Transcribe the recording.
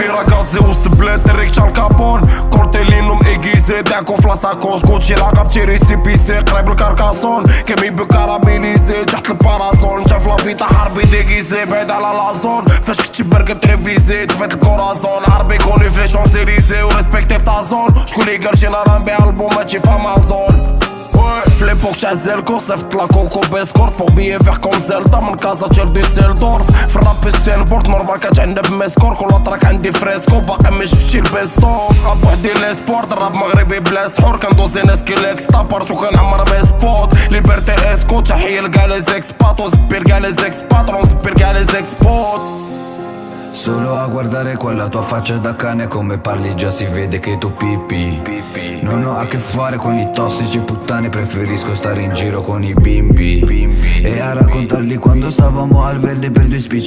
في ragazzi وسط بلاد تريك شال كابون كورتيلينهم ايجيزي داكو في لاساكوش كوتشي لعقب تيري سي بي سي قريب الكاركاسون كمي بكارابيليزي تحت الباراسون شاف لافيتا حربي ديكيزي بعيد على لازون فاش كنتي بركة تريفيزي تفات الكورازون عربي كوني في لي شونزيليزي وريسبكتي في تازون شكون لي قال شي نهار نبيع البوماتي في امازون في ليبوك تاع زيلكو صيفط لا كوكو بيسكور بوغ بيي فيغ كوم زيلدا من كازا تير دو سيلدورف في الراب السين بورت نورمال كتعنب مسكور كل تراك عندي فريسكو باقي ما شفتش البيستوف راب وحدي لي سبورت الراب مغربي بلا سحور كندوزي ناس كي ليكستابارت وكنعمر بي سبوت ليبرتي اسكو تحية لكاع لي زيكسبات وزبير كاع لي زيكسبات ونزبير كاع لي زيكسبوت. Solo a guardare quella tua faccia da cane come parli già si vede che tu pipi. Non ho a che fare con i tossici puttane, preferisco stare in giro con i bimbi e a raccontarli quando stavamo al verde per due spicci.